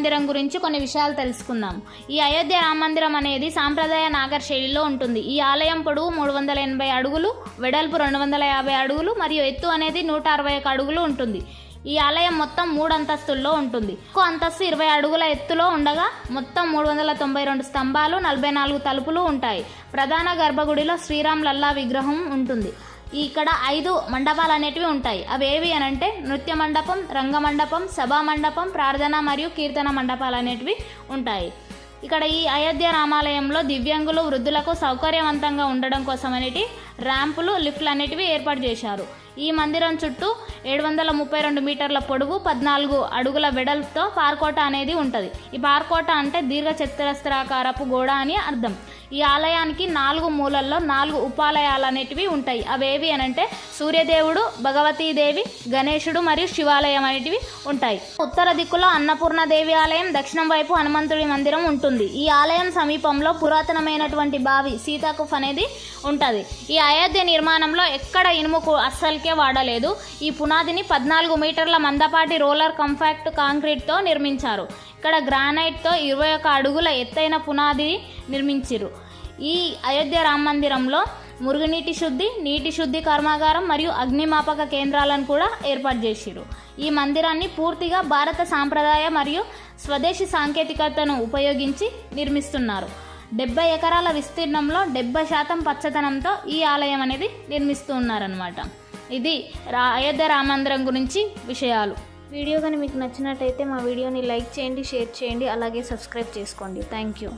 మందిరం గురించి కొన్ని విషయాలు తెలుసుకుందాం. ఈ అయోధ్య రామ మందిరం అనేది సాంప్రదాయ నాగర్ శైలిలో ఉంటుంది. ఈ ఆలయం పొడవు 380 అడుగులు, వెడల్పు 250 అడుగులు మరియు ఎత్తు అనేది 161 అడుగులు ఉంటుంది. ఈ ఆలయం మొత్తం 3 అంతస్తుల్లో ఉంటుంది. ఒక్కో అంతస్తు 20 అడుగుల ఎత్తులో ఉండగా మొత్తం 392 స్తంభాలు, 44 తలుపులు ఉంటాయి. ప్రధాన గర్భగుడిలో శ్రీరామ్ లల్లా విగ్రహం ఉంటుంది. ఇక్కడ 5 మండపాలు అనేటివి ఉంటాయి. అవి ఏవి అనంటే నృత్య మండపం, రంగమండపం, సభా మండపం, ప్రార్థన మరియు కీర్తన మండపాలు అనేటివి ఉంటాయి. ఇక్కడ ఈ అయోధ్య రామాలయంలో దివ్యాంగులు, వృద్ధులకు సౌకర్యవంతంగా ఉండడం కోసం అనేటి ర్యాంపులు, లిఫ్ట్లు అనేటివి ఏర్పాటు చేశారు. ఈ మందిరం చుట్టూ 732 మీటర్ల పొడవు, 14 అడుగుల వెడల్పుతో పార్కోట అనేది ఉంటుంది. ఈ పార్కోట అంటే దీర్ఘ చతురస్రాకారపు గోడ అని అర్థం. ఈ ఆలయానికి 4 మూలల్లో 4 ఉపాలయాలు అనేటివి ఉంటాయి. అవేవి అనంటే సూర్యదేవుడు, భగవతీదేవి, గణేశుడు మరియు శివాలయం అనేటివి ఉంటాయి. ఉత్తర దిక్కులో అన్నపూర్ణదేవి ఆలయం, దక్షిణం వైపు హనుమంతుడి మందిరం ఉంటుంది. ఈ ఆలయం సమీపంలో పురాతనమైనటువంటి బావి సీతాకుఫ్ అనేది ఉంటుంది. ఈ అయోధ్య నిర్మాణంలో ఎక్కడ ఇనుము అస్సలకే వాడలేదు. ఈ పునాదిని 14 మీటర్ల మందపాటి రోలర్ కాంపాక్ట్ కాంక్రీట్తో నిర్మించారు. ఇక్కడ గ్రానైట్తో 21 అడుగుల ఎత్తైన పునాది నిర్మించారు. ఈ అయోధ్య రామ మందిరంలో మురుగునీటి శుద్ధి, నీటి శుద్ధి కర్మాగారం మరియు అగ్నిమాపక కేంద్రాలను కూడా ఏర్పాటు చేశారు. ఈ మందిరాన్ని పూర్తిగా భారత సాంప్రదాయ మరియు స్వదేశీ సాంకేతికతను ఉపయోగించి నిర్మిస్తున్నారు. 70 ఎకరాల విస్తీర్ణంలో 70% పచ్చదనంతో ఈ ఆలయం అనేది నిర్మిస్తూ ఉన్నారనమాట. ఇది అయోధ్య రామ మందిరం గురించి విషయాలు. వీడియో కానీ మీకు నచ్చినట్టయితే మా వీడియోని లైక్ చేయండి, షేర్ చేయండి, అలాగే సబ్స్క్రైబ్ చేసుకోండి. Thank you.